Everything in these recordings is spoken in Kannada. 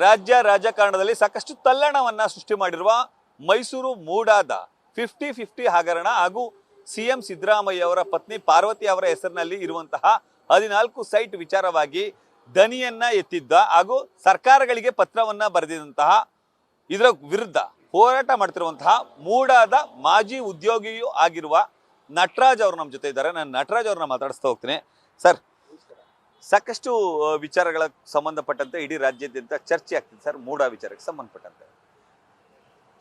ರಾಜ್ಯ ರಾಜಕಾರಣದಲ್ಲಿ ಸಾಕಷ್ಟು ತಲ್ಲಣವನ್ನ ಸೃಷ್ಟಿ ಮಾಡಿರುವ ಮೈಸೂರು ಮೂಡಾದ 50-50 ಹಗರಣ ಹಾಗೂ ಸಿಎಂ ಸಿದ್ದರಾಮಯ್ಯ ಅವರ ಪತ್ನಿ ಪಾರ್ವತಿ ಅವರ ಹೆಸರಿನಲ್ಲಿ ಇರುವಂತಹ 14 ಸೈಟ್ ವಿಚಾರವಾಗಿ ದನಿಯನ್ನ ಎತ್ತಿದ್ದ ಹಾಗೂ ಸರ್ಕಾರಗಳಿಗೆ ಪತ್ರವನ್ನ ಬರೆದಿದ್ದಂತಹ ಇದರ ವಿರುದ್ಧ ಹೋರಾಟ ಮಾಡ್ತಿರುವಂತಹ ಮೂಡಾದ ಮಾಜಿ ಉದ್ಯೋಗಿಯೂ ಆಗಿರುವ ನಟರಾಜ್ ಅವರು ನಮ್ಮ ಜೊತೆ ಇದ್ದಾರೆ. ನಾನು ನಟರಾಜ್ ಅವ್ರನ್ನ ಮಾತಾಡಿಸ್ತಾ ಹೋಗ್ತೀನಿ. ಸರ್, ಸಾಕಷ್ಟು ವಿಚಾರಗಳ ಸಂಬಂಧಪಟ್ಟಂತೆ ಇಡೀ ರಾಜ್ಯಾದ್ಯಂತ ಚರ್ಚೆ ಆಗ್ತಿದೆ ಸರ್. ಮೂಡಾ ವಿಚಾರಕ್ಕೆ ಸಂಬಂಧಪಟ್ಟಂತೆ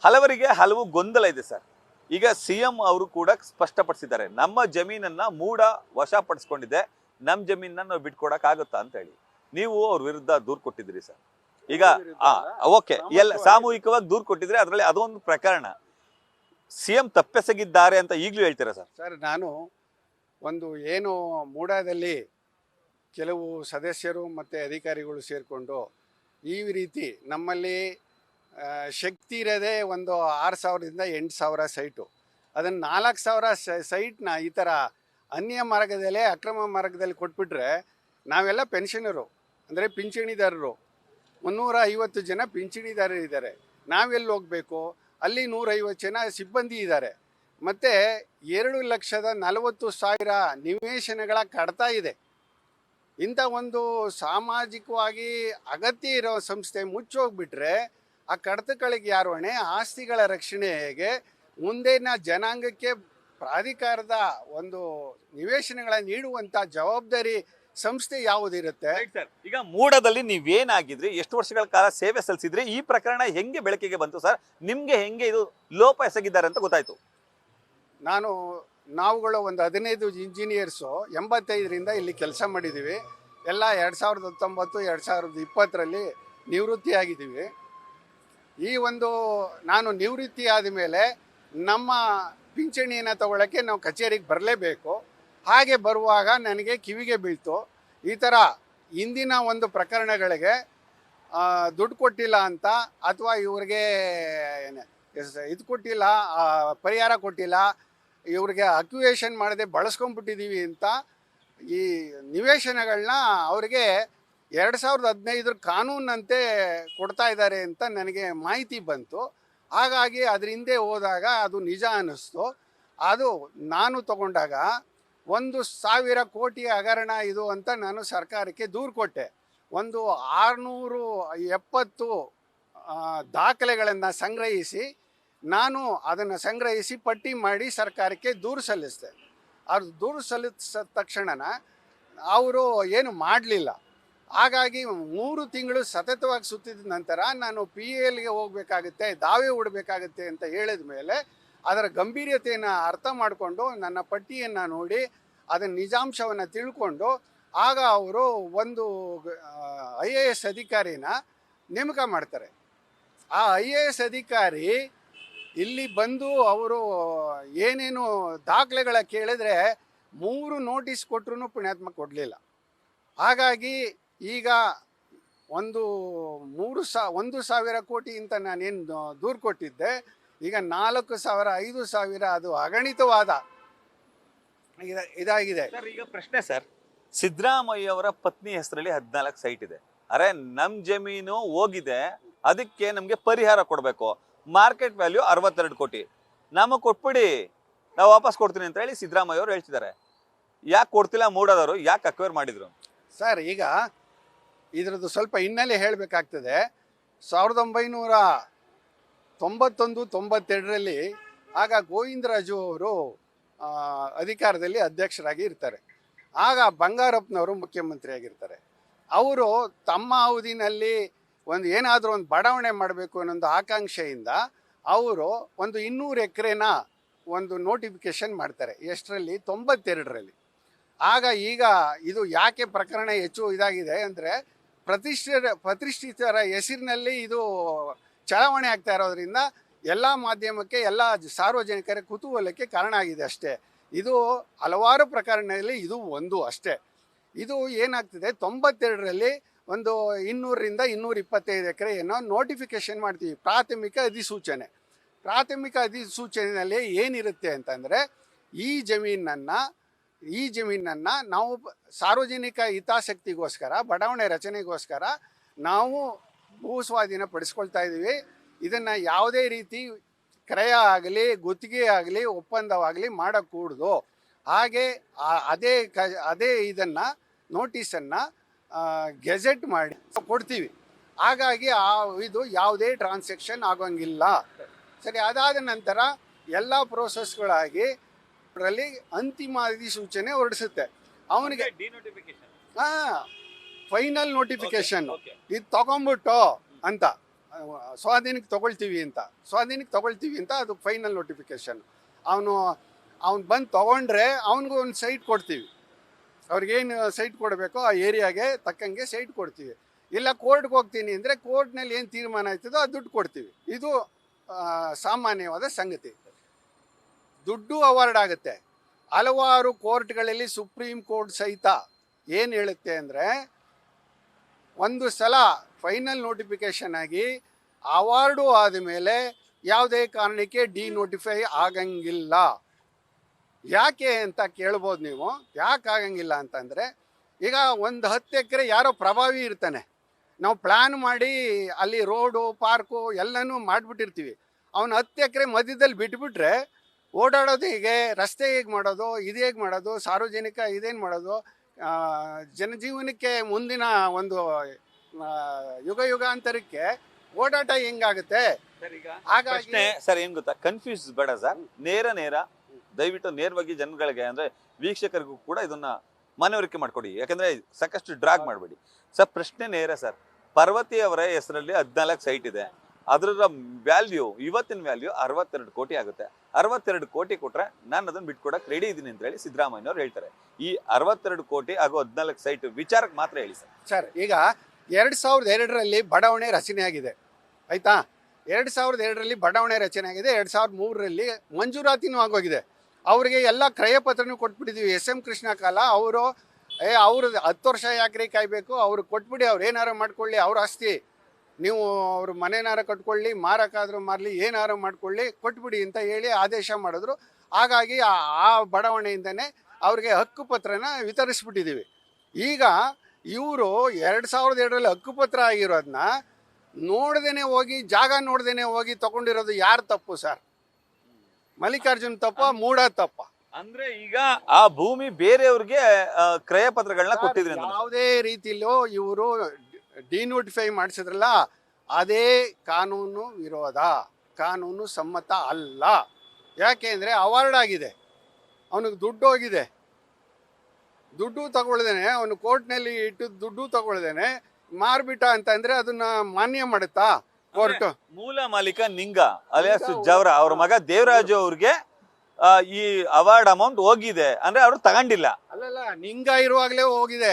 ಹಲವರಿಗೆ ಹಲವು ಗೊಂದಲ ಇದೆ ಸರ್. ಈಗ ಸಿಎಂ ಅವರು ಕೂಡ ಸ್ಪಷ್ಟಪಡಿಸಿದ್ದಾರೆ, ನಮ್ಮ ಜಮೀನನ್ನ ಮೂಡ ವಶಪಡಿಸ್ಕೊಂಡಿದೆ, ನಮ್ಮ ಜಮೀನನ್ನ ನಾವು ಬಿಟ್ಕೊಡಕ್ ಆಗುತ್ತಾ ಅಂತ ಹೇಳಿ. ನೀವು ಅವ್ರ ವಿರುದ್ಧ ದೂರು ಕೊಟ್ಟಿದ್ರಿ ಸರ್. ಈಗ ಓಕೆ, ಎಲ್ಲ ಸಾಮೂಹಿಕವಾಗಿ ದೂರು ಕೊಟ್ಟಿದ್ರೆ ಅದರಲ್ಲಿ ಅದೊಂದು ಪ್ರಕರಣ. ಸಿಎಂ ತಪ್ಪೆಸಗಿದ್ದಾರೆ ಅಂತ ಈಗಲೂ ಹೇಳ್ತೀರಾ ಸರ್? ಸರ್, ನಾನು ಒಂದು ಏನು ಮೂಡಾದಲ್ಲಿ ಕೆಲವು ಸದಸ್ಯರು ಮತ್ತು ಅಧಿಕಾರಿಗಳು ಸೇರಿಕೊಂಡು ಈ ರೀತಿ ನಮ್ಮಲ್ಲಿ ಶಕ್ತಿ ಇರೋದೇ ಒಂದು 6,000ದಿಂದ 8,000 ಸೈಟು, ಅದನ್ನು 4,000 ಸೈಟ್ನ ಈ ಥರ ಅನ್ಯ ಮಾರ್ಗದಲ್ಲೇ ಅಕ್ರಮ ಮಾರ್ಗದಲ್ಲಿ ಕೊಟ್ಬಿಟ್ರೆ ನಾವೆಲ್ಲ ಪೆನ್ಷನರು ಅಂದರೆ ಪಿಂಚಣಿದಾರರು, 350 ಜನ ಪಿಂಚಣಿದಾರರು ಇದ್ದಾರೆ. ನಾವೆಲ್ಲಿ ಹೋಗಬೇಕು? ಅಲ್ಲಿ 150 ಜನ ಸಿಬ್ಬಂದಿ ಇದ್ದಾರೆ. ಮತ್ತು 2,40,000 ನಿವೇಶನಗಳ ಕಡತ ಇದೆ. ಇಂಥ ಒಂದು ಸಾಮಾಜಿಕವಾಗಿ ಅಗತ್ಯ ಇರೋ ಸಂಸ್ಥೆ ಮುಚ್ಚೋಗ್ಬಿಟ್ರೆ ಆ ಕಡತಗಳಿಗೆ ಯಾರು ಹೊಣೆ? ಆಸ್ತಿಗಳ ರಕ್ಷಣೆ ಹೇಗೆ? ಮುಂದಿನ ಜನಾಂಗಕ್ಕೆ ಪ್ರಾಧಿಕಾರದ ಒಂದು ನಿವೇಶನಗಳನ್ನು ನೀಡುವಂಥ ಜವಾಬ್ದಾರಿ ಸಂಸ್ಥೆ ಯಾವುದಿರುತ್ತೆ? ಈಗ ಮೂಡಾದಲ್ಲಿ ನೀವೇನಾಗಿದ್ರಿ, ಎಷ್ಟು ವರ್ಷಗಳ ಕಾಲ ಸೇವೆ ಸಲ್ಲಿಸಿದ್ರಿ, ಈ ಪ್ರಕರಣ ಹೆಂಗೆ ಬೆಳಕಿಗೆ ಬಂತು ಸರ್? ನಿಮ್ಗೆ ಹೆಂಗೆ ಇದು ಲೋಪ ಎಸಗಿದ್ದಾರೆ ಅಂತ ಗೊತ್ತಾಯ್ತು? ನಾವುಗಳು ಒಂದು 15 ಇಂಜಿನಿಯರ್ಸು 85ರಿಂದ ಇಲ್ಲಿ ಕೆಲಸ ಮಾಡಿದ್ದೀವಿ. ಎಲ್ಲ 2019, 2020ರಲ್ಲಿ ನಿವೃತ್ತಿಯಾಗಿದ್ದೀವಿ. ಈ ಒಂದು ನಾನು ನಿವೃತ್ತಿ ಆದಮೇಲೆ ನಮ್ಮ ಪಿಂಚಣಿಯನ್ನು ತಗೊಳ್ಳೋಕ್ಕೆ ನಾವು ಕಚೇರಿಗೆ ಬರಲೇಬೇಕು. ಹಾಗೆ ಬರುವಾಗ ನನಗೆ ಕಿವಿಗೆ ಬೀಳ್ತು, ಈ ಥರ ಇಂದಿನ ಒಂದು ಪ್ರಕರಣಗಳಿಗೆ ದುಡ್ಡು ಕೊಟ್ಟಿಲ್ಲ ಅಂತ, ಅಥವಾ ಇವ್ರಿಗೆ ಇದು ಕೊಟ್ಟಿಲ್ಲ, ಪರಿಹಾರ ಕೊಟ್ಟಿಲ್ಲ, ಇವ್ರಿಗೆ ಅಕ್ಯುವೇಷನ್ ಮಾಡದೆ ಬಳಸ್ಕೊಂಡ್ಬಿಟ್ಟಿದ್ದೀವಿ ಅಂತ ಈ ನಿವೇಶನಗಳನ್ನ ಅವರಿಗೆ 2015 ಕಾನೂನಂತೆ ಕೊಡ್ತಾ ಇದ್ದಾರೆ ಅಂತ ನನಗೆ ಮಾಹಿತಿ ಬಂತು. ಹಾಗಾಗಿ ಅದ್ರ ಹಿಂದೆ ಹೋದಾಗ ಅದು ನಿಜ ಅನ್ನಿಸ್ತು. ಅದು ನಾನು ತಗೊಂಡಾಗ 1,000 ಕೋಟಿ ಹಗರಣ ಇದು ಅಂತ ನಾನು ಸರ್ಕಾರಕ್ಕೆ ದೂರು ಕೊಟ್ಟೆ. ಒಂದು 670 ದಾಖಲೆಗಳನ್ನು ಸಂಗ್ರಹಿಸಿ ನಾನು ಅದನ್ನು ಸಂಗ್ರಹಿಸಿ ಪಟ್ಟಿ ಮಾಡಿ ಸರ್ಕಾರಕ್ಕೆ ದೂರು ಸಲ್ಲಿಸಿದೆ. ಅದು ದೂರು ಸಲ್ಲಿಸಿದ ತಕ್ಷಣ ಅವರು ಏನು ಮಾಡಲಿಲ್ಲ. ಹಾಗಾಗಿ 3 ತಿಂಗಳು ಸತತವಾಗಿ ಸುತ್ತಿದ ನಂತರ ನಾನು PALಗೆ ಹೋಗಬೇಕಾಗುತ್ತೆ, ದಾವೆ ಹೂಡಬೇಕಾಗುತ್ತೆ ಅಂತ ಹೇಳಿದ ಮೇಲೆ ಅದರ ಗಂಭೀರತೆಯನ್ನು ಅರ್ಥ ಮಾಡಿಕೊಂಡು ನನ್ನ ಪಟ್ಟಿಯನ್ನು ನೋಡಿ ಅದರ ನಿಜಾಂಶವನ್ನು ತಿಳ್ಕೊಂಡು ಆಗ ಅವರು ಒಂದು IAS ಅಧಿಕಾರಿನ ನೇಮಕ ಮಾಡ್ತಾರೆ. ಆ IAS ಅಧಿಕಾರಿ ಇಲ್ಲಿ ಬಂದು ಅವರು ಏನೇನು ದಾಖಲೆಗಳ ಕೇಳಿದ್ರೆ 3 ನೋಟಿಸ್ ಕೊಟ್ಟರು ಪುಣ್ಯಾತ್ಮ ಕೊಡಲಿಲ್ಲ. ಹಾಗಾಗಿ ಈಗ 1,000 ಕೋಟಿ ಅಂತ ನಾನೇನು ದೂರು ಕೊಟ್ಟಿದ್ದೆ, ಈಗ 4,000, 5,000 ಅದು ಅಗಣಿತವಾದ ಇದಾಗಿದೆ. ಈಗ ಪ್ರಶ್ನೆ ಸರ್, ಸಿದ್ದರಾಮಯ್ಯ ಅವರ ಪತ್ನಿ ಹೆಸರಲ್ಲಿ 14 ಸೈಟ್ ಇದೆ. ಅರೆ, ನಮ್ಮ ಜಮೀನು ಹೋಗಿದೆ, ಅದಕ್ಕೆ ನಮಗೆ ಪರಿಹಾರ ಕೊಡಬೇಕು. ಮಾರ್ಕೆಟ್ ವ್ಯಾಲ್ಯೂ 62 ಕೋಟಿ, ನಮಗೆ ಕೊಟ್ಬಿಡಿ, ನಾವು ವಾಪಸ್ ಕೊಡ್ತೀನಿ ಅಂತ ಹೇಳಿ ಸಿದ್ದರಾಮಯ್ಯ ಅವರು ಹೇಳ್ತಿದ್ದಾರೆ. ಯಾಕೆ ಕೊಡ್ತಿಲ್ಲ ಮೂಡಾದವರು? ಯಾಕೆ ಅಕ್ವೈರ್ ಮಾಡಿದ್ರು ಸರ್? ಈಗ ಇದರದ್ದು ಸ್ವಲ್ಪ ಹಿನ್ನೆಲೆ ಹೇಳಬೇಕಾಗ್ತದೆ. 1991-92ರಲ್ಲಿ ಆಗ ಗೋವಿಂದರಾಜು ಅವರು ಅಧಿಕಾರದಲ್ಲಿ ಅಧ್ಯಕ್ಷರಾಗಿ ಇರ್ತಾರೆ. ಆಗ ಬಂಗಾರಪ್ಪನವರು ಮುಖ್ಯಮಂತ್ರಿಯಾಗಿರ್ತಾರೆ. ಅವರು ತಮ್ಮ ಅವಧಿನಲ್ಲಿ ಏನಾದರೂ ಒಂದು ಬಡಾವಣೆ ಮಾಡಬೇಕು ಅನ್ನೋ ಆಕಾಂಕ್ಷೆಯಿಂದ ಅವರು ಒಂದು 200 ಎಕರೆನ ಒಂದು ನೋಟಿಫಿಕೇಶನ್ ಮಾಡ್ತಾರೆ. ಎಷ್ಟರಲ್ಲಿ? 92ರಲ್ಲಿ. ಆಗ ಈಗ ಇದು ಯಾಕೆ ಪ್ರಕರಣ ಹೆಚ್ಚು ಇದಾಗಿದೆ ಅಂದರೆ, ಪ್ರತಿಷ್ಠಿತರ ಹೆಸರಿನಲ್ಲಿ ಇದು ಚಲಾವಣೆ ಆಗ್ತಾ ಇರೋದ್ರಿಂದ ಎಲ್ಲ ಮಾಧ್ಯಮಕ್ಕೆ, ಎಲ್ಲ ಸಾರ್ವಜನಿಕರ ಕುತೂಹಲಕ್ಕೆ ಕಾರಣ ಆಗಿದೆ ಅಷ್ಟೇ. ಇದು ಹಲವಾರು ಪ್ರಕರಣದಲ್ಲಿ ಇದು ಒಂದು ಅಷ್ಟೇ. ಇದು ಏನಾಗ್ತದೆ, 92ರಲ್ಲಿ ಒಂದು 200ರಿಂದ 225 ಎಕರೆಯನ್ನು ನೋಟಿಫಿಕೇಶನ್ ಮಾಡ್ತೀವಿ. ಪ್ರಾಥಮಿಕ ಅಧಿಸೂಚನೆಯಲ್ಲಿ ಏನಿರುತ್ತೆ ಅಂತಂದರೆ, ಈ ಜಮೀನನ್ನು ನಾವು ಸಾರ್ವಜನಿಕ ಹಿತಾಸಕ್ತಿಗೋಸ್ಕರ, ಬಡಾವಣೆ ರಚನೆಗೋಸ್ಕರ ನಾವು ಭೂ ಸ್ವಾಧೀನ ಪಡಿಸ್ಕೊಳ್ತಾ ಇದ್ದೀವಿ. ಇದನ್ನು ಯಾವುದೇ ರೀತಿ ಕ್ರಯ ಆಗಲಿ ಗುತ್ತಿಗೆ ಆಗಲಿ ಒಪ್ಪಂದವಾಗಲಿ ಮಾಡக்கூಡ್ದು. ಹಾಗೆ ಅದೇ ಇದನ್ನು ನೋಟಿಸನ್ನು ಗೆಜೆಟ್ ಮಾಡಿ ಕೊಡ್ತೀವಿ. ಹಾಗಾಗಿ ಇದು ಯಾವುದೇ ಟ್ರಾನ್ಸಾಕ್ಷನ್ ಆಗೋಂಗಿಲ್ಲ. ಸರಿ, ಅದಾದ ನಂತರ ಎಲ್ಲ ಪ್ರೋಸೆಸ್ಗಳಾಗಿ ಅದರಲ್ಲಿ ಅಂತಿಮ ಅಧಿಸೂಚನೆ ಹೊರಡಿಸುತ್ತೆ ಅವನಿಗೆ. ಫೈನಲ್ ನೋಟಿಫಿಕೇಶನ್ ಇದು ತಗೊಂಬಿಟ್ಟು ಅಂತ ಸ್ವಾಧೀನಕ್ಕೆ ತಗೊಳ್ತೀವಿ ಅಂತ ಅದು ಫೈನಲ್ ನೋಟಿಫಿಕೇಶನ್. ಅವನು ಬಂದು ತೊಗೊಂಡ್ರೆ ಅವನಿಗೂ ಒಂದು ಸೈಟ್ ಕೊಡ್ತೀವಿ. ಅವ್ರಿಗೇನು ಸೈಟ್ ಕೊಡಬೇಕೋ ಆ ಏರಿಯಾಗೆ ತಕ್ಕಂಗೆ ಸೈಟ್ ಕೊಡ್ತೀವಿ. ಇಲ್ಲ ಕೋರ್ಟ್ಗೆ ಹೋಗ್ತೀನಿ ಅಂದರೆ ಕೋರ್ಟ್ನಲ್ಲಿ ಏನು ತೀರ್ಮಾನ ಆಯ್ತದೋ ಅದು ದುಡ್ಡು ಕೊಡ್ತೀವಿ. ಇದು ಸಾಮಾನ್ಯವಾದ ಸಂಗತಿ. ದುಡ್ಡು ಅವಾರ್ಡ್ ಆಗುತ್ತೆ. ಹಲವಾರು ಕೋರ್ಟ್ಗಳಲ್ಲಿ ಸುಪ್ರೀಂ ಕೋರ್ಟ್ ಸಹಿತ ಏನು ಹೇಳುತ್ತೆ ಅಂದರೆ, ಒಂದು ಸಲ ಫೈನಲ್ ನೋಟಿಫಿಕೇಶನ್ ಆಗಿ ಅವಾರ್ಡು ಆದಮೇಲೆ ಯಾವುದೇ ಕಾರಣಕ್ಕೆ ಡಿನೋಟಿಫೈ ಆಗಂಗಿಲ್ಲ. ಯಾಕೆ ಅಂತ ಕೇಳ್ಬೋದು ನೀವು. ಯಾಕೆ ಆಗಂಗಿಲ್ಲ ಅಂತಂದರೆ, ಈಗ ಒಂದು 10 ಎಕರೆ ಯಾರೋ ಪ್ರಭಾವಿ ಇರ್ತಾನೆ, ನಾವು ಪ್ಲ್ಯಾನ್ ಮಾಡಿ ಅಲ್ಲಿ ರೋಡು ಪಾರ್ಕು ಎಲ್ಲನೂ ಮಾಡಿಬಿಟ್ಟಿರ್ತೀವಿ. ಅವನು 10 ಎಕರೆ ಮಧ್ಯದಲ್ಲಿ ಬಿಟ್ಬಿಟ್ರೆ ಓಡಾಡೋದು ಹೇಗೆ, ರಸ್ತೆ ಹೇಗೆ ಮಾಡೋದು, ಇದು ಹೇಗೆ ಮಾಡೋದು, ಸಾರ್ವಜನಿಕ ಇದೇನು ಮಾಡೋದು, ಜನಜೀವನಕ್ಕೆ ಮುಂದಿನ ಒಂದು ಯುಗಾಂತರಕ್ಕೆ ಓಡಾಟ ಹೆಂಗಾಗುತ್ತೆ. ಹಾಗಾಗಿ ಸರ್ ಏನ್ ಗೊತ್ತಾ, ಕನ್ಫ್ಯೂಸ್ ಬೇಡ ಸರ್, ನೇರ ದಯವಿಟ್ಟು ನೇರವಾಗಿ ಜನಗಳಿಗೆ ಅಂದ್ರೆ ವೀಕ್ಷಕರಿಗೂ ಕೂಡ ಇದನ್ನ ಮನವರಿಕೆ ಮಾಡ್ಕೊಡಿ. ಯಾಕಂದ್ರೆ ಸಾಕಷ್ಟು ಡ್ರಾಗ್ ಮಾಡಬೇಡಿ ಸರ್. ಪ್ರಶ್ನೆ ನೇರ ಸರ್. ಪಾರ್ವತಿ ಅವರ ಹೆಸರಲ್ಲಿ 14 ಸೈಟ್ ಇದೆ. ಅದರ ವ್ಯಾಲ್ಯೂ, ಇವತ್ತಿನ ವ್ಯಾಲ್ಯೂ 62 ಕೋಟಿ ಆಗುತ್ತೆ. 62 ಕೋಟಿ ಕೊಟ್ರೆ ನಾನು ಅದನ್ನ ಬಿಟ್ಕೊಡಕ್ ರೆಡಿ ಇದೀನಿ ಅಂತ ಹೇಳಿ ಸಿದ್ದರಾಮಯ್ಯನವ್ರು ಹೇಳ್ತಾರೆ. ಈ 62 ಕೋಟಿ ಹಾಗೂ 14 ಸೈಟ್ ವಿಚಾರಕ್ಕೆ ಮಾತ್ರ ಹೇಳಿ ಸರ್. ಸರ್, ಈಗ 2002ರಲ್ಲಿ ಬಡಾವಣೆ ರಚನೆ ಆಗಿದೆ, ಆಯ್ತಾ? 2002ರಲ್ಲಿ ಬಡಾವಣೆ ರಚನೆ ಆಗಿದೆ. 2003ರಲ್ಲಿ ಮಂಜೂರಾತಿನೂ ಆಗೋಗಿದೆ. ಅವರಿಗೆ ಎಲ್ಲ ಕ್ರಯ ಪತ್ರನೂ ಕೊಟ್ಬಿಟ್ಟಿದ್ದೀವಿ. SM ಕೃಷ್ಣ ಕಾಲ ಅವರು ಅವ್ರದ್ದು 10 ವರ್ಷ ಯಾಕ್ರಿ ಕಾಯಬೇಕು, ಅವ್ರು ಕೊಟ್ಬಿಡಿ, ಅವ್ರು ಏನಾರು ಮಾಡ್ಕೊಳ್ಳಿ, ಅವ್ರ ಆಸ್ತಿ, ನೀವು ಅವ್ರ ಮನೆನಾರ ಕಟ್ಕೊಳ್ಳಿ, ಮಾರಕ್ಕಾದ್ರೂ ಮಾರಲಿ, ಏನಾರು ಮಾಡ್ಕೊಳ್ಳಿ, ಕೊಟ್ಬಿಡಿ ಅಂತ ಹೇಳಿ ಆದೇಶ ಮಾಡಿದ್ರು. ಹಾಗಾಗಿ ಆ ಬಡಾವಣೆಯಿಂದನೇ ಅವ್ರಿಗೆ ಹಕ್ಕುಪತ್ರನ ವಿತರಿಸ್ಬಿಟ್ಟಿದ್ದೀವಿ. ಈಗ ಇವರು 2002ರಲ್ಲಿ ಹಕ್ಕುಪತ್ರ ಆಗಿರೋದನ್ನ ನೋಡ್ದೇನೆ ಹೋಗಿ, ಜಾಗ ನೋಡ್ದೇನೆ ಹೋಗಿ ತಗೊಂಡಿರೋದು ಯಾರು ತಪ್ಪು ಸರ್? ಮಲ್ಲಿಕಾರ್ಜುನ್ ತಪ್ಪ, ಮೂಡ ತಪ್ಪ? ಅಂದ್ರೆ ಈಗ ಆ ಭೂಮಿ ಬೇರೆಯವ್ರಿಗೆ ಕ್ರಯ ಪತ್ರಗಳನ್ನ ಕೊಟ್ಟಿದ್ರಿ. ಯಾವುದೇ ರೀತಿಲೂ ಇವರು ಡಿನೋಟಿಫೈ ಮಾಡಿಸಿದ್ರಲ್ಲ, ಅದೇ ಕಾನೂನು ವಿರೋಧ, ಕಾನೂನು ಸಮ್ಮತ ಅಲ್ಲ. ಯಾಕೆ ಅಂದರೆ ಅವಾರ್ಡ್ ಆಗಿದೆ, ಅವನಿಗೆ ದುಡ್ಡು ಹೋಗಿದೆ. ದುಡ್ಡು ತಗೊಳ್ದೇನೆ, ಅವನು ಕೋರ್ಟ್ನಲ್ಲಿ ಇಟ್ಟು ದುಡ್ಡು ತಗೊಳ್ದೇನೆ ಮಾರ್ಬಿಟ್ಟ ಅಂತಂದ್ರೆ ಅದನ್ನ ಮಾನ್ಯ ಮಾಡುತ್ತಾ ಕೋರ್ಟ್? ಮೂಲ ಮಾಲೀಕ ನಿಂಗ ಅಲಿಯಾಸ್ ಜವರ ಅವ್ರ ಮಗ ದೇವರಾಜು ಅವ್ರಿಗೆ ಈ ಅವಾರ್ಡ್ ಅಮೌಂಟ್ ಹೋಗಿದೆ ಅಂದ್ರೆ ಅವ್ರು ತಗೊಂಡಿಲ್ಲ. ಅಲ್ಲಲ್ಲ, ನಿಂಗ ಇರುವಾಗಲೇ ಹೋಗಿದೆ.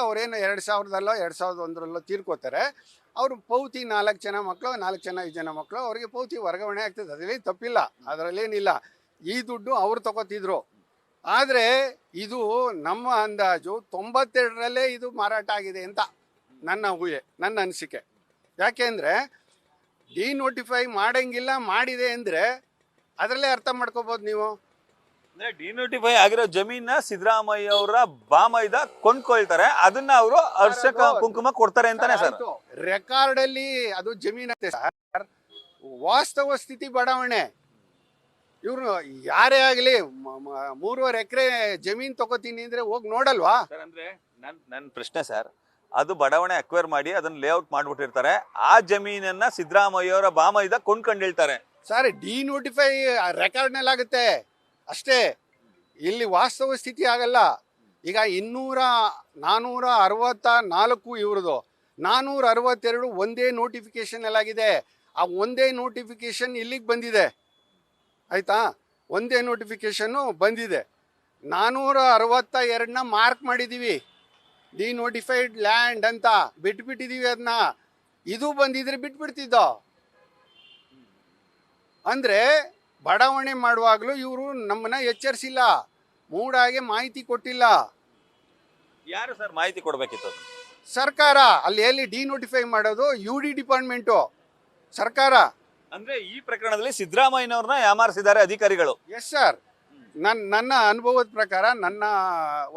ಅವ್ರೇನು 2000 2001 ತೀರ್ಕೋತಾರೆ. ಅವರು ಪೌತಿ 4 ಜನ ಮಕ್ಕಳು, 5 ಜನ ಮಕ್ಕಳು, ಅವ್ರಿಗೆ ಪೌತಿ ವರ್ಗಾವಣೆ ಆಗ್ತದೆ. ಅದರಲ್ಲಿ ತಪ್ಪಿಲ್ಲ, ಅದರಲ್ಲೇನಿಲ್ಲ. ಈ ದುಡ್ಡು ಅವ್ರು ತಗೋತಿದ್ರು. ಆದರೆ ಇದು ನಮ್ಮ ಅಂದಾಜು 92ರಲ್ಲೇ ಇದು ಮಾರಾಟ ಆಗಿದೆ ಅಂತ ನನ್ನ ಊಹೆ, ನನ್ನ ಅನಿಸಿಕೆ. ಯಾಕೆಂದರೆ ಡಿನೋಟಿಫೈ ಮಾಡಂಗಿಲ್ಲ, ಮಾಡಿದೆ ಅಂದರೆ ಅದರಲ್ಲೇ ಅರ್ಥ ಮಾಡ್ಕೋಬೋದು ನೀವು. ಅಂದ್ರೆ ಡಿನೋಟಿಫೈ ಆಗಿರೋ ಜಮೀನ ಸಿದ್ದರಾಮಯ್ಯ ಅವರ ಬಾಮೈದ ಕೊಂಡ್ಕೊಳ್ತಾರೆ, ಅದನ್ನ ಅವರು ಅರ್ಶಕ ಕುಂಕುಮ ಕೊಡ್ತಾರೆ ಅಂತಾನೆ ಸರ್. ರೆಕಾರ್ಡಲ್ಲಿ ಅದು ಜಮೀನಂತೆ ಸರ್, ವಾಸ್ತವ ಸ್ಥಿತಿ ಬಡಾವಣೆ. ಇವ್ರು ಯಾರೇ ಆಗಲಿ 3.5 ಎಕರೆ ಜಮೀನ್ ತಗೋತೀನಿ ಅಂದ್ರೆ ಹೋಗಿ ನೋಡಲ್ವಾ ಸರ್? ಅಂದ್ರೆ ನನ್ನ ಪ್ರಶ್ನೆ ಸರ್, ಅದು ಬಡಾವಣೆ ಅಕ್ವೈರ್ ಮಾಡಿ ಅದನ್ನ ಲೇಔಟ್ ಮಾಡ್ಬಿಟ್ಟಿರ್ತಾರೆ, ಆ ಜಮೀನನ್ನ ಸಿದ್ದರಾಮಯ್ಯ ಅವರ ಬಾಮೈದ ಕೊಂಡ್ಕೊಂಡಿರ್ತಾರೆ ಸರ್. ಡಿನೋಟಿಫೈ ರೆಕಾರ್ಡ್ನಲ್ಲಿ ಆಗುತ್ತೆ ಅಷ್ಟೇ, ಇಲ್ಲಿ ವಾಸ್ತವ ಸ್ಥಿತಿ ಆಗಲ್ಲ. ಈಗ 464 ಇವ್ರದ್ದು, 462 ಒಂದೇ ನೋಟಿಫಿಕೇಶನ್ ಆಗಿದೆ. ಆ ಒಂದೇ ನೋಟಿಫಿಕೇಶನ್ ಇಲ್ಲಿಗೆ ಬಂದಿದೆ, ಆಯ್ತಾ? ಒಂದೇ ನೋಟಿಫಿಕೇಶನ್ನು ಬಂದಿದೆ. 462ನ ಮಾರ್ಕ್ ಮಾಡಿದ್ದೀವಿ, ಡಿನೋಟಿಫೈಡ್ ಲ್ಯಾಂಡ್ ಅಂತ ಬಿಟ್ಬಿಟ್ಟಿದ್ದೀವಿ. ಅದನ್ನ ಇದು ಬಂದಿದ್ರೆ ಬಿಟ್ಬಿಡ್ತಿದ್ದೋ. ಅಂದರೆ ಬಡಾವಣೆ ಮಾಡುವಾಗಲೂ ಇವರು ನಮ್ಮನ್ನ ಎಚ್ಚರಿಸಿಲ್ಲ, ಮೂಡಾಗೆ ಮಾಹಿತಿ ಕೊಟ್ಟಿಲ್ಲ. ಯಾರು ಸರ್ ಮಾಹಿತಿ ಕೊಡಬೇಕಿತ್ತು? ಸರ್ಕಾರ. ಅಲ್ಲಿ ಎಲ್ಲಿ ಡಿನೋಟಿಫೈ ಮಾಡೋದು? UD ಡಿಪಾರ್ಟ್ಮೆಂಟು, ಸರ್ಕಾರ. ಅಂದ್ರೆ ಈ ಪ್ರಕರಣದಲ್ಲಿ ಸಿದ್ದರಾಮಯ್ಯನವ್ರನ್ನ ಯಾಮಾರಿಸಿದ್ದಾರೆ ಅಧಿಕಾರಿಗಳು. Yes sir. ನನ್ನ ಅನುಭವದ ಪ್ರಕಾರ, ನನ್ನ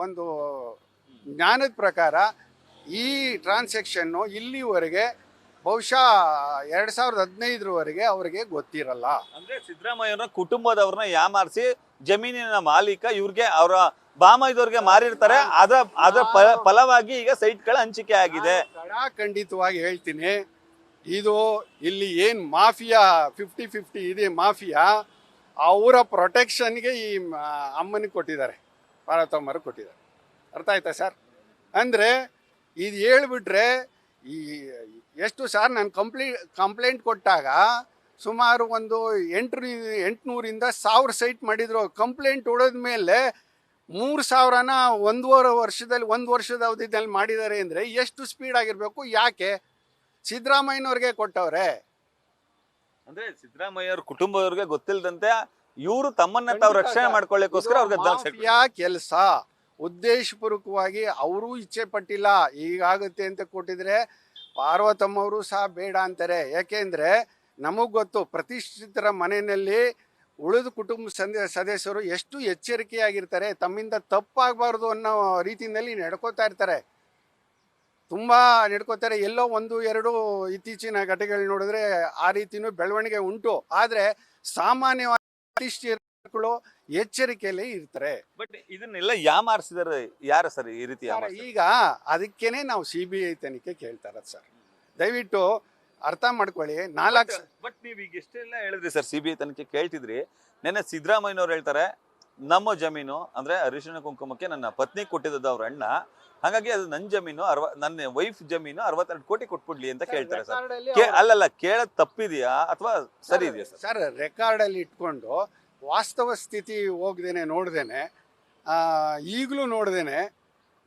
ಒಂದು ಜ್ಞಾನದ ಪ್ರಕಾರ ಈ ಟ್ರಾನ್ಸಾಕ್ಷನ್ನು ಇಲ್ಲಿವರೆಗೆ ಬಹುಶಃ 2015ರವರೆಗೆ ಅವರಿಗೆ ಗೊತ್ತಿರಲ್ಲ. ಅಂದ್ರೆ ಸಿದ್ದರಾಮಯ್ಯವ್ರ ಕುಟುಂಬದವ್ರನ್ನ ಯಾಮಾರಿಸಿ ಜಮೀನಿನ ಮಾಲೀಕ ಇವ್ರಿಗೆ ಅವರ ಬಾಮೈದವ್ರಿಗೆ ಮಾರಿರ್ತಾರೆ. ಅದ್ರ ಫಲವಾಗಿ ಈಗ ಸೈಟ್ಗಳ ಹಂಚಿಕೆ ಆಗಿದೆ. ಖಂಡಿತವಾಗಿ ಹೇಳ್ತೀನಿ, ಇದು ಇಲ್ಲಿ ಏನು ಮಾಫಿಯಾ 50-50 ಇದೆ, ಮಾಫಿಯಾ ಅವರ ಪ್ರೊಟೆಕ್ಷನ್ಗೆ ಈ ಅಮ್ಮನಿಗೆ ಕೊಟ್ಟಿದ್ದಾರೆ, ಪಾರ್ವತಮ್ಮರು ಕೊಟ್ಟಿದ್ದಾರೆ. ಅರ್ಥ ಆಯ್ತಾ ಸರ್? ಅಂದರೆ ಇದು ಹೇಳ್ಬಿಟ್ರೆ ಈ ಎಷ್ಟು ಸರ್, ನಾನು ಕಂಪ್ಲೇಂಟ್ ಕೊಟ್ಟಾಗ ಸುಮಾರು ಒಂದು 800ರಿಂದ 1000 ಸೈಟ್ ಮಾಡಿದ್ರು. ಕಂಪ್ಲೇಂಟ್ ಹೊಡೆದ ಮೇಲೆ 3000ನ 1 ವರ್ಷದ ಅವಧಿಯಲ್ಲಿ ಮಾಡಿದ್ದಾರೆ ಅಂದರೆ ಎಷ್ಟು ಸ್ಪೀಡ್ ಆಗಿರಬೇಕು? ಯಾಕೆ ಸಿದ್ದರಾಮಯ್ಯನವ್ರಿಗೆ ಕೊಟ್ಟವ್ರೆ? ಅಂದ್ರೆ ಸಿದ್ದರಾಮಯ್ಯವ್ರ ಕುಟುಂಬದವ್ರಿಗೆ ಗೊತ್ತಿಲ್ಲದಂತೆ ಇವರು ತಮ್ಮನ್ನ ತಾವು ರಕ್ಷಣೆ ಮಾಡ್ಕೊಳ್ಳಿಕ್ಕೋಸ್ಕರ ಅವ್ರಿಗೆ ಕೆಲಸ ಉದ್ದೇಶಪೂರ್ವಕವಾಗಿ ಅವರು ಇಚ್ಛೆ ಪಟ್ಟಿಲ್ಲ. ಹೀಗಾಗುತ್ತೆ ಅಂತ ಕೊಟ್ಟಿದ್ರೆ ಪಾರ್ವತಮ್ಮವರು ಸಹ ಬೇಡ ಅಂತಾರೆ. ಯಾಕೆಂದ್ರೆ ನಮಗ್ ಗೊತ್ತು, ಪ್ರತಿಷ್ಠಿತರ ಮನೆಯಲ್ಲಿ ಉಳಿದ ಕುಟುಂಬ ಸದಸ್ಯರು ಎಷ್ಟು ಎಚ್ಚರಿಕೆಯಾಗಿರ್ತಾರೆ, ತಮ್ಮಿಂದ ತಪ್ಪಾಗಬಾರ್ದು ಅನ್ನೋ ರೀತಿಯಲ್ಲಿ ನಡ್ಕೋತಾ ಇರ್ತಾರೆ, ತುಂಬಾ ನಡ್ಕೋತಾರೆ. ಎಲ್ಲೋ 1-2 ಇತ್ತೀಚಿನ ಘಟನೆಗಳು ನೋಡಿದ್ರೆ ಆ ರೀತಿನೂ ಬೆಳವಣಿಗೆ ಉಂಟು. ಆದ್ರೆ ಸಾಮಾನ್ಯವಾಗಿ ಪ್ರತಿಷ್ಠಿತರು ಎಚ್ಚರಿಕೆಯಲ್ಲಿ ಇರ್ತಾರೆ. ಬಟ್ ಇದನ್ನೆಲ್ಲ ಯಾಮಾರಿಸಿದಾರೆ ಯಾರು ಸರ್ ಈ ರೀತಿ? ಈಗ ಅದಕ್ಕೇನೆ ನಾವು CBI ತನಿಖೆ ಕೇಳ್ತಾರ ಸರ್. ದಯವಿಟ್ಟು ಅರ್ಥ ಮಾಡ್ಕೊಳ್ಳಿ. 4 ಬಟ್ ನೀವ್ ಈಗ ಎಷ್ಟೆಲ್ಲ ಹೇಳಿದ್ರಿ ಸರ್, CBI ತನಿಖೆ ಕೇಳ್ತಿದ್ರಿ. ನೆನ್ನೆ ಸಿದ್ದರಾಮಯ್ಯನವ್ರು ಹೇಳ್ತಾರೆ ನಮ್ಮ ಜಮೀನು ಅಂದ್ರೆ ಅರಿಶಿಣ ಕುಂಕುಮಕ್ಕೆ ನನ್ನ ಪತ್ನಿ ಕೊಟ್ಟಿದ್ದು ಅವ್ರ ಅಣ್ಣ, ಹಾಗಾಗಿ ಅದು ನನ್ನ ಜಮೀನು, ನನ್ನ ವೈಫ್ ಜಮೀನು 62 ಕೋಟಿ ಕೊಟ್ಬಿಡ್ಲಿ ಅಂತ ಕೇಳ್ತಾರೆ ಸರ್. ಅಲ್ಲಲ್ಲ, ಕೇಳದ್ ತಪ್ಪಿದೆಯಾ ಅಥವಾ ಸರಿ ಇದೆಯಾ ಸರ್? ಸರ್, ರೆಕಾರ್ಡ್ ಅಲ್ಲಿ ಇಟ್ಕೊಂಡು ವಾಸ್ತವ ಸ್ಥಿತಿ ಹೋಗ್ದೇನೆ ನೋಡ್ದೇನೆ, ಈಗಲೂ ನೋಡ್ದೇನೆ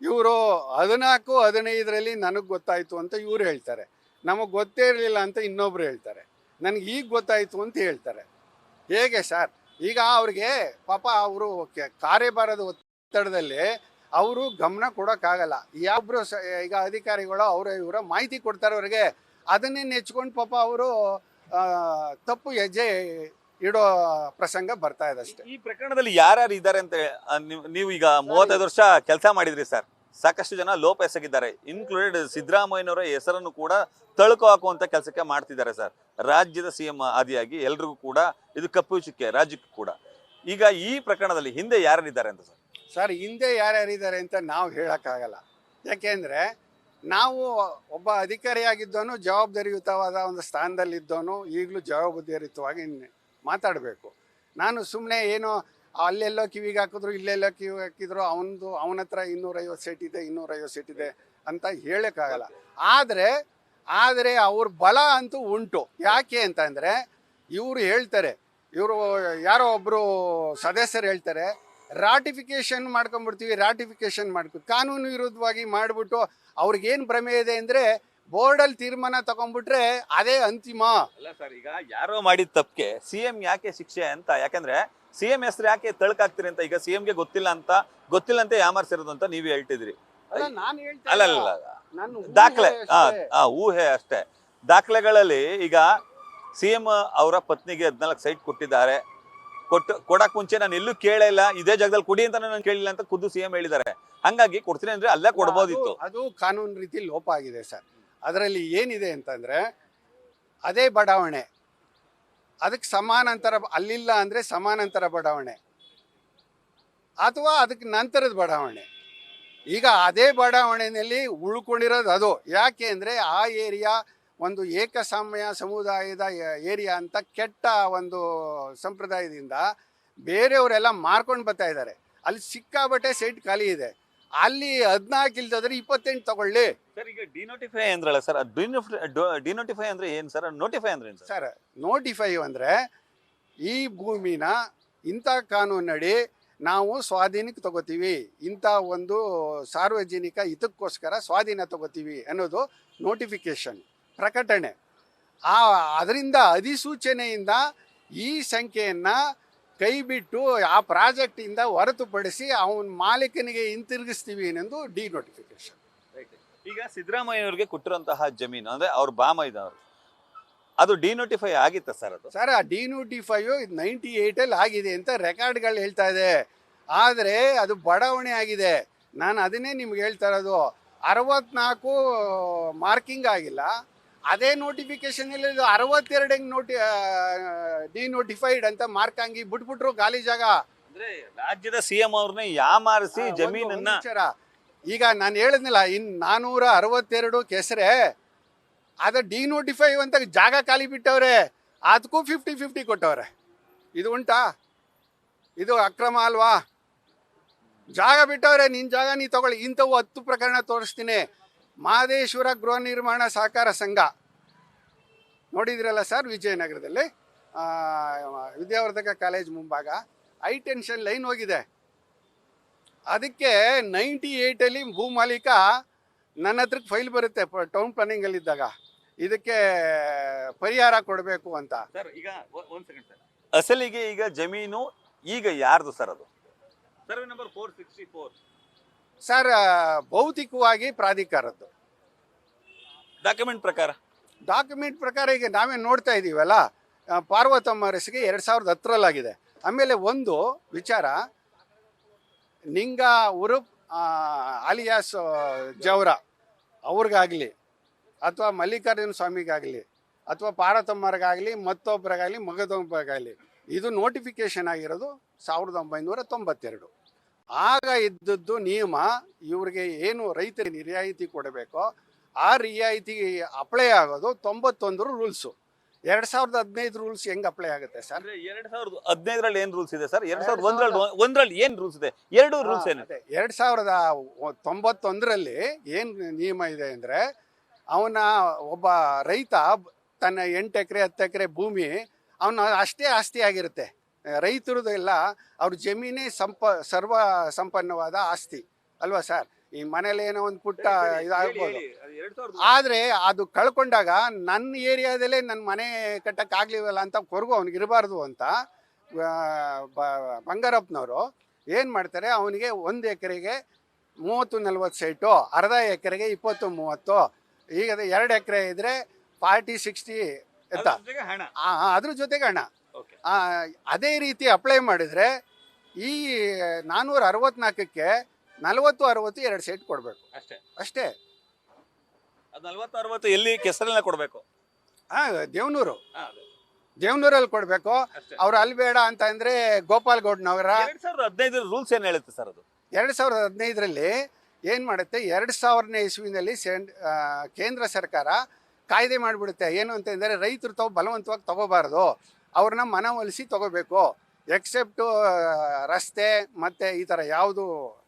ಇವರು 14-15ರಲ್ಲಿ ನನಗೆ ಗೊತ್ತಾಯ್ತು ಅಂತ ಇವ್ರು ಹೇಳ್ತಾರೆ, ನಮಗೆ ಗೊತ್ತೇ ಇರಲಿಲ್ಲ ಅಂತ ಇನ್ನೊಬ್ರು ಹೇಳ್ತಾರೆ, ನನಗೆ ಈಗ ಗೊತ್ತಾಯ್ತು ಅಂತ ಹೇಳ್ತಾರೆ. ಹೇಗೆ ಸರ್? ಈಗ ಅವ್ರಿಗೆ ಪಾಪ ಅವರು ಕಾರ್ಯಭಾರದ ಒತ್ತಡದಲ್ಲಿ ಅವರು ಗಮನ ಕೊಡೋಕ್ಕಾಗಲ್ಲ. ಯಾವೊಬ್ರು ಈಗ ಅಧಿಕಾರಿಗಳು ಇವರ ಮಾಹಿತಿ ಕೊಡ್ತಾರೆ ಅವ್ರಿಗೆ, ಅದನ್ನೇ ನೆಚ್ಕೊಂಡು ಪಾಪ ಅವರು ತಪ್ಪು ಹೆಜ್ಜೆ ಇಡೋ ಪ್ರಸಂಗ ಬರ್ತಾ ಇದೆ ಅಷ್ಟೇ. ಈ ಪ್ರಕರಣದಲ್ಲಿ ಯಾರ್ಯಾರು ಇದ್ದಾರೆ ಅಂತ ನೀವು ಈಗ 35 ವರ್ಷ ಕೆಲಸ ಮಾಡಿದ್ರಿ ಸರ್, ಸಾಕಷ್ಟು ಜನ ಲೋಪ ಎಸಗಿದ್ದಾರೆ, ಇನ್ಕ್ಲೂಡೆಡ್ ಸಿದ್ದರಾಮಯ್ಯನವರ ಹೆಸರನ್ನು ಕೂಡ ತಳುಕು ಹಾಕುವಂತ ಕೆಲಸಕ್ಕೆ ಮಾಡ್ತಿದ್ದಾರೆ ಸರ್. ರಾಜ್ಯದ CM ಆದಿಯಾಗಿ ಎಲ್ರಿಗೂ ಕೂಡ ಇದು ಕಪ್ಪು ಚುಕ್ಕೆ, ರಾಜ್ಯಕ್ಕೂ ಕೂಡ. ಈಗ ಈ ಪ್ರಕರಣದಲ್ಲಿ ಹಿಂದೆ ಯಾರಿದ್ದಾರೆ ಅಂತ ಸರ್? ಸರ್, ಹಿಂದೆ ಯಾರ್ಯಾರಿದ್ದಾರೆ ಅಂತ ನಾವು ಹೇಳೋಕ್ಕಾಗಲ್ಲ. ಯಾಕೆಂದರೆ ನಾವು ಒಬ್ಬ ಅಧಿಕಾರಿಯಾಗಿದ್ದವನು, ಜವಾಬ್ದಾರಿಯುತವಾದ ಒಂದು ಸ್ಥಾನದಲ್ಲಿದ್ದವನು, ಈಗಲೂ ಜವಾಬ್ದಾರಿಯುತವಾಗಿ ಮಾತಾಡಬೇಕು. ನಾನು ಸುಮ್ಮನೆ ಏನೋ ಅಲ್ಲೆಲ್ಲೋ ಕಿವಿಗೆ ಹಾಕಿದ್ರು, ಇಲ್ಲೆಲ್ಲೋ ಕಿವಿಗೆ ಹಾಕಿದ್ರು, ಅವನ ಹತ್ರ 250 ಸೀಟ್ ಇದೆ, 250 ಸೀಟ್ ಇದೆ ಅಂತ ಹೇಳೋಕ್ಕಾಗಲ್ಲ. ಆದರೆ ಅವ್ರ ಬಲ ಅಂತೂ ಉಂಟು. ಯಾಕೆ ಅಂತಂದರೆ ಇವರು ಹೇಳ್ತಾರೆ, ಇವರು ಯಾರೋ ಒಬ್ಬರು ಸದಸ್ಯರು ಹೇಳ್ತಾರೆ, ರಾಟಿಫಿಕೇಶನ್ ಮಾಡ್ಕೊಂಡ್ಬಿಡ್ತೀವಿ, ಕಾನೂನು ವಿರುದ್ಧವಾಗಿ ಮಾಡಿಬಿಟ್ಟು ಅವ್ರಿಗೇನು ಭ್ರಮೆ ಇದೆ ಅಂದರೆ ಬೋರ್ಡಲ್ಲಿ ತೀರ್ಮಾನ ತಗೊಂಡ್ಬಿಟ್ರೆ ಅದೇ ಅಂತಿಮ. ಅಲ್ಲ ಸರ್, ಈಗ ಯಾರೋ ಮಾಡಿದ ತಪ್ಪಿಗೆ CM ಯಾಕೆ ಶಿಕ್ಷೆ ಅಂತ? ಯಾಕಂದ್ರೆ CM ಹೆಸರು ಯಾಕೆ ತಳ್ಕಾಗ್ತೀರಿ ಅಂತ ಈಗ CMಗೆ ಗೊತ್ತಿಲ್ಲಂತೆ ಯಾಮಾರಿಸಿರೋದು ಅಂತ ನೀವು ಹೇಳ್ತಿದ್ರಿ. ಅಲ್ಲಲ್ಲ, ದಾಖಲೆ ಊಹೆ ಅಷ್ಟೇ. ದಾಖಲೆಗಳಲ್ಲಿ ಈಗ CM ಅವರ ಪತ್ನಿಗೆ 14 ಸೈಟ್ ಕೊಟ್ಟಿದ್ದಾರೆ. ಕೊಡಕ್ ಮುಂಚೆ ನಾನು ಎಲ್ಲೂ ಕೇಳಿಲ್ಲ, ಇದೇ ಜಾಗದಲ್ಲಿ ಕೊಡಿ ಅಂತ ನಾನು ಕೇಳಿಲ್ಲ ಅಂತ ಖುದ್ದು CM ಹೇಳಿದ್ದಾರೆ. ಹಂಗಾಗಿ ಕೊಡ್ತೀನಿ ಅಂದ್ರೆ ಅಲ್ಲೇ ಕೊಡ್ಬೋದಿತ್ತು. ಅದು ಕಾನೂನು ರೀತಿ ಲೋಪ ಆಗಿದೆ ಸರ್. ಅದರಲ್ಲಿ ಏನಿದೆ ಅಂತಂದ್ರೆ ಅದೇ ಬಡಾವಣೆ, ಅದಕ್ಕೆ ಸಮಾನಾಂತರ, ಅಲ್ಲಿಲ್ಲ ಅಂದ್ರೆ ಸಮಾನಾಂತರ ಬಡಾವಣೆ ಅಥವಾ ಅದಕ್ಕೆ ನಂತರದ ಬಡಾವಣೆ. ಈಗ ಅದೇ ಬಡಾವಣೆಯಲ್ಲಿ ಉಳ್ಕೊಂಡಿರೋದು ಅದು. ಯಾಕೆ ಅಂದರೆ ಆ ಏರಿಯಾ ಒಂದು ಏಕಸಾಮ್ಯ ಸಮುದಾಯದ ಏರಿಯಾ ಅಂತ ಕೆಟ್ಟ ಒಂದು ಸಂಪ್ರದಾಯದಿಂದ ಬೇರೆಯವರೆಲ್ಲ ಮಾರ್ಕೊಂಡು ಬರ್ತಾ ಇದ್ದಾರೆ. ಅಲ್ಲಿ ಸಿಕ್ಕಾಬಟ್ಟೆ ಸೈಟ್ ಖಾಲಿ ಇದೆ. ಅಲ್ಲಿ 14 ಇಲ್ದಾದ್ರೆ 28 ತಗೊಳ್ಳಿ ಸರ್. ಈಗ ಡಿನೋಟಿಫೈ ಅಂದ್ರಲ್ಲ ಸರ್, ಡಿನೋಟಿಫೈ ಅಂದ್ರೆ ಏನ್ ಸರ್? ನೋಟಿಫೈ ಅಂದ್ರೆ ಏನು ಸರ್? ನೋಟಿಫೈ ಅಂದ್ರೆ ಈ ಭೂಮಿನ ಇಂಥ ಕಾನೂನಡಿ ನಾವು ಸ್ವಾಧೀನಕ್ಕೆ ತಗೋತೀವಿ, ಇಂಥ ಒಂದು ಸಾರ್ವಜನಿಕ ಹಿತಕ್ಕೋಸ್ಕರ ಸ್ವಾಧೀನ ತಗೋತೀವಿ ಅನ್ನೋದು ನೋಟಿಫಿಕೇಶನ್, ಪ್ರಕಟಣೆ. ಅದರಿಂದ ಅಧಿಸೂಚನೆಯಿಂದ ಈ ಸಂಖ್ಯೆಯನ್ನು ಕೈ ಬಿಟ್ಟು ಆ ಪ್ರಾಜೆಕ್ಟಿಂದ ಹೊರತುಪಡಿಸಿ ಅವನ ಮಾಲೀಕನಿಗೆ ಹಿಂತಿರುಗಿಸ್ತೀವಿ ಅನ್ನೋದು ಡಿನೋಟಿಫಿಕೇಶನ್. ಈಗ ಸಿದ್ದರಾಮಯ್ಯವ್ರಿಗೆ ಕೊಟ್ಟಿರುವಂತಹ ಜಮೀನು ಅಂದ್ರೆ ಅವ್ರ ಬಾಮೈದವರು, ಅದು ಡಿನೋಟಿಫೈ ಆಗಿತ್ತ ಸರ್? ಅದು ಸರ್, ಆ ಡಿನೋಟಿಫೈ 98ಅಲ್ಲಿ ಆಗಿದೆ ಅಂತ ರೆಕಾರ್ಡ್ಗಳು ಹೇಳ್ತಾ ಇದೆ. ಆದರೆ ಅದು ಬಡಾವಣೆ ಆಗಿದೆ. ನಾನು ಅದನ್ನೇ ನಿಮ್ಗೆ ಹೇಳ್ತಾ ಇರೋದು. 64 ಮಾರ್ಕಿಂಗ್ ಆಗಿಲ್ಲ. ಅದೇ ನೋಟಿಫಿಕೇಶನ್ ಅಲ್ಲಿ 62 ಹೆಂಗ್ ಡಿನೋಟಿಫೈಡ್ ಅಂತ ಮಾರ್ಕ್ ಹಂಗಿ ಬಿಟ್ಬಿಟ್ರು ಖಾಲಿ ಜಾಗ. ಅಂದ್ರೆ ರಾಜ್ಯದ ಸಿಎಂ ಅವ್ರನ್ನೇ ಯಾಮಾರಿಸಿ ಜಮೀನನ್ನ ಒಂದು ವಿಚಾರ. ಈಗ ನಾನು ಹೇಳಿದ್ನಲ್ಲ, 462 ಕೆಸರೆ ಅದ ಡಿನೋಟಿಫೈ ಅಂತ ಜಾಗ ಖಾಲಿ ಬಿಟ್ಟವ್ರೆ, ಅದಕ್ಕೂ 50-50 ಕೊಟ್ಟವ್ರೆ. ಇದು ಉಂಟಾ? ಇದು ಅಕ್ರಮ ಅಲ್ವಾ? ಜಾಗ ಬಿಟ್ಟವ್ರೆ, ನಿನ್ನ ಜಾಗ ನೀ ತಗೊಳ್ಳಿ. ಇಂಥವು 10 ಪ್ರಕರಣ ತೋರಿಸ್ತೀನಿ. ಮಹದೇಶ್ವರ ಗೃಹ ನಿರ್ಮಾಣ ಸಹಕಾರ ಸಂಘ ನೋಡಿದ್ರಲ್ಲ ಸರ್, ವಿಜಯನಗರದಲ್ಲಿ ವಿದ್ಯಾವರ್ಧಕ ಕಾಲೇಜ್ ಮುಂಭಾಗ ಹೈ ಟೆನ್ಷನ್ ಲೈನ್ ಹೋಗಿದೆ. ಅದಕ್ಕೆ 98 ಭೂ ಮಾಲೀಕ ನನ್ನ ಹತ್ರಕ್ಕೆ ಫೈಲ್ ಬರುತ್ತೆ ಟೌನ್ ಪ್ಲಾನಿಂಗಲ್ಲಿದ್ದಾಗ, ಇದಕ್ಕೆ ಪರಿಹಾರ ಕೊಡಬೇಕು ಅಂತ. ಸರ್ ಈಗ ಒಂದ್ ಸೆಕೆಂಡ್ ಸರ್, ಅಸಲಿಗೆ ಈಗ ಜಮೀನು ಈಗ ಯಾರ್ದು ಸರ್? ಅದು ಸರ್ವೆ ನಂಬರ್ 464 ಸರ್, ಭೌತಿಕವಾಗಿ ಪ್ರಾಧಿಕಾರದ್ದು. ಡಾಕ್ಯುಮೆಂಟ್ ಪ್ರಕಾರ ಈಗ ನಾವೇ ನೋಡ್ತಾ ಇದ್ದೀವಲ್ಲ, ಪಾರ್ವತಮ್ಮ ಅರಸಿಗೆ 2010 ಆಗಿದೆ. ಆಮೇಲೆ ಒಂದು ವಿಚಾರ, ನಿಂಗ ಉರುಪ್ ಅಲಿಯಾಸ್ ಜವರ ಅವ್ರಿಗಾಗಲಿ ಅಥವಾ ಮಲ್ಲಿಕಾರ್ಜುನ ಸ್ವಾಮಿಗಾಗಲಿ ಅಥವಾ ಪಾರ್ವತಮ್ಮರಿಗಾಗಲಿ ಮತ್ತೊಬ್ಬರಿಗಾಗಲಿ ಮಗದೊಬ್ಬರಿಗಾಗಲಿ ಇದು ನೋಟಿಫಿಕೇಶನ್ ಆಗಿರೋದು 1992. ಆಗ ಇದ್ದದ್ದು ನಿಯಮ, ಇವ್ರಿಗೆ ಏನು ರೈತರಿಗೆ ರಿಯಾಯಿತಿ ಕೊಡಬೇಕೋ ಆ ರಿಯಾಯಿತಿ ಅಪ್ಲೈ ಆಗೋದು 91 ರೂಲ್ಸು. 2015 ರೂಲ್ಸ್ ಹೆಂಗ್ ಅಪ್ಲೈ ಆಗುತ್ತೆ ಸರ್? 2015ರಲ್ಲಿ ಏನ್ ರೂಲ್ಸ್ ಇದೆ ಸರ್? 2001ರಲ್ಲಿ ಏನ್ ರೂಲ್ಸ್ ಇದೆ? ಎರಡು ರೂಲ್ಸ್ ಏನಿದೆ? 2091ರಲ್ಲಿ ಏನ್ ನಿಯಮ ಇದೆ ಅಂದ್ರೆ, ಅವನ ಒಬ್ಬ ರೈತ ತನ್ನ 8 ಎಕರೆ 10 ಎಕರೆ ಭೂಮಿ ಅವನ ಅಷ್ಟೇ ಆಸ್ತಿ ಆಗಿರುತ್ತೆ. ರೈತರದೆಲ್ಲ ಅವ್ರ ಜಮೀನೇ ಸರ್ವ ಸಂಪನ್ನವಾದ ಆಸ್ತಿ ಅಲ್ವಾ ಸರ್? ಈ ಮನೇಲಿ ಏನೋ ಒಂದು ಪುಟ್ಟ ಇದಾಗ್ಬೋದು. ಆದ್ರೆ ಅದು ಕಳ್ಕೊಂಡಾಗ ನನ್ನ ಏರಿಯಾದಲ್ಲೇ ನನ್ನ ಮನೆ ಕಟ್ಟಕ್ ಆಗ್ಲಿವಲ್ಲ ಅಂತ ಕೊರಗು ಅವ್ನಿಗೆ ಇರಬಾರ್ದು ಅಂತ ಬಂಗಾರಪ್ಪನವರು ಏನ್ ಮಾಡ್ತಾರೆ, ಅವನಿಗೆ 1 ಎಕರೆಗೆ 30-40 ಸೈಟು, ಅರ್ಧ ಎಕರೆಗೆ 20-30, ಈಗ 2 ಎಕರೆ ಇದ್ರೆ 40-60 ಅಂತ ಅದ್ರ ಜೊತೆಗೆ ಹಣ. ಅದೇ ರೀತಿ ಅಪ್ಲೈ ಮಾಡಿದ್ರೆ ಈ 464ಕ್ಕೆ 40-60 2 ಸೈಟ್ ಕೊಡ್ಬೇಕು ಅಷ್ಟೇ. 40-60 ಎಲ್ಲಿ ಕೆಸರನ್ನ ಕೊಡ್ಬೇಕು? ದೇವನೂರಲ್ಲಿ ಕೊಡ್ಬೇಕು. ಅವ್ರು ಅಲ್ಲಿ ಬೇಡ ಅಂತ ಅಂದ್ರೆ ಗೋಪಾಲ್ ಗೌಡ್ನವರ 2015 ರೂಲ್ಸ್ ಏನ್ ಹೇಳುತ್ತೆ ಸರ್? ಅದು 2015ರಲ್ಲಿ ಏನ್ ಮಾಡುತ್ತೆ, 2000ನೇ ಇಸ್ವಿನಲ್ಲಿ ಕೇಂದ್ರ ಸರ್ಕಾರ ಕಾಯ್ದೆ ಮಾಡಿಬಿಡುತ್ತೆ. ಏನು ಅಂತಂದರೆ, ರೈತರು ತಾವು ಬಲವಂತವಾಗಿ ತಗೋಬಾರ್ದು, ಅವ್ರನ್ನ ಮನವೊಲಿಸಿ ತಗೋಬೇಕು. ಎಕ್ಸೆಪ್ಟು ರಸ್ತೆ ಮತ್ತು ಈ ಥರ ಯಾವುದು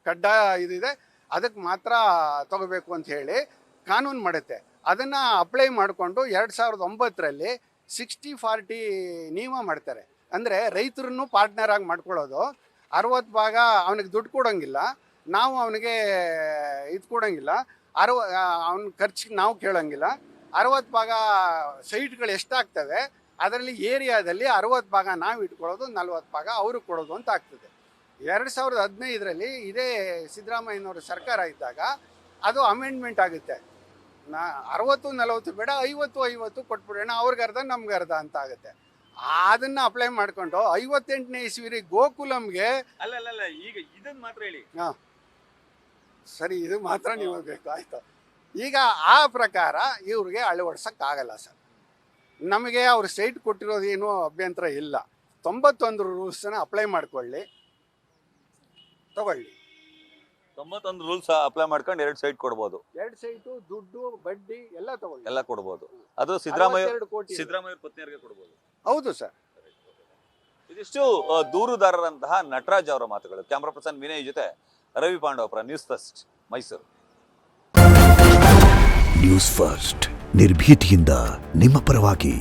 ಕಡ್ಡಾಯ ಇದಿದೆ ಅದಕ್ಕೆ ಮಾತ್ರ ತಗೋಬೇಕು ಅಂತ ಹೇಳಿ ಕಾನೂನು ಮಾಡುತ್ತೆ. ಅದನ್ನು ಅಪ್ಲೈ ಮಾಡಿಕೊಂಡು 2009ರಲ್ಲಿ 60-40 ನಿಯಮ ಮಾಡ್ತಾರೆ. ಅಂದರೆ ರೈತರನ್ನು ಪಾರ್ಟ್ನರ್ ಆಗಿ ಮಾಡ್ಕೊಳ್ಳೋದು. 60 ಭಾಗ ಅವನಿಗೆ ದುಡ್ಡು ಕೊಡೋಂಗಿಲ್ಲ, ನಾವು ಅವನಿಗೆ ಇದು ಕೊಡೋಂಗಿಲ್ಲ, ಅವನ ಖರ್ಚಿಗೆ ನಾವು ಕೇಳೋಂಗಿಲ್ಲ. 60 ಭಾಗ ಸೈಟ್ಗಳು ಎಷ್ಟಾಗ್ತವೆ ಅದರಲ್ಲಿ ಏರಿಯಾದಲ್ಲಿ 60 ಭಾಗ ನಾವು ಇಟ್ಕೊಳ್ಳೋದು, 40 ಭಾಗ ಅವ್ರಿಗೆ ಕೊಡೋದು ಅಂತ ಆಗ್ತದೆ. 2015ರಲ್ಲಿ ಇದೇ ಸಿದ್ದರಾಮಯ್ಯನವ್ರ ಸರ್ಕಾರ ಇದ್ದಾಗ ಅದು ಅಮೆಂಡ್ಮೆಂಟ್ ಆಗುತ್ತೆ. 60-40 ಬೇಡ, 50-50 ಕೊಟ್ಬಿಡೋಣ, ಅವ್ರಿಗೆ ಅರ್ಧ ನಮ್ಗೆ ಅರ್ಧ ಅಂತ ಆಗುತ್ತೆ. ಅದನ್ನ ಅಪ್ಲೈ ಮಾಡ್ಕೊಂಡು 58ನೇ ಇಸ್ವಿರಿ ಗೋಕುಲಂಗೆ ಅಲ್ಲ ಈಗ ಇದನ್ನ ಮಾತ್ರ ಹೇಳಿ. ಸರಿ, ಇದು ಮಾತ್ರ ನೀವು ಬೇಕು, ಆಯ್ತು. ಈಗ ಆ ಪ್ರಕಾರ ಇವ್ರಿಗೆ ಅಳವಡಿಸೋಕ್ಕಾಗಲ್ಲ ಸರ್. ನಮಗೆ ಅವ್ರು ಸೈಟ್ ಕೊಟ್ಟಿರೋದೇನು ಅಭ್ಯಂತರ ಇಲ್ಲ. 91 ರೂಲ್ಸನ್ನ ಅಪ್ಲೈ ಮಾಡ್ಕೊಳ್ಳಿ, ತಗೊಳ್ಳಿ. 91 ರೂಲ್ಸ್ ಅಪ್ಲೈ ಮಾಡ್ಕೊಂಡು 2 ಸೈಟ್ ಕೊಡ್ಬೋದು. 2 ಸೈಟು, ದುಡ್ಡು, ಬಡ್ಡಿ ಎಲ್ಲ ತಗೊಳ್ಳಿ, ಎಲ್ಲ ಕೊಡ್ಬೋದು. ಅದು ಸಿದ್ದರಾಮಯ್ಯ ಪತ್ನಿಯರಿಗೆ ಕೊಡ್ಬೋದು. ಹೌದು ಸರ್. ಇದಿಷ್ಟು ದೂರುದಾರರಂತಹ ನಟರಾಜ್ ಅವರ ಮಾತುಗಳು. ಕ್ಯಾಮ್ರಾ ಪರ್ಸನ್ ವಿನಯ್ ಜೊತೆ Ravi Pandavapura, news first, Mysuru. News first, ನಿರ್ಭೀತಿಯಿಂದ ನಿಮ್ಮ ಪರವಾಗಿ.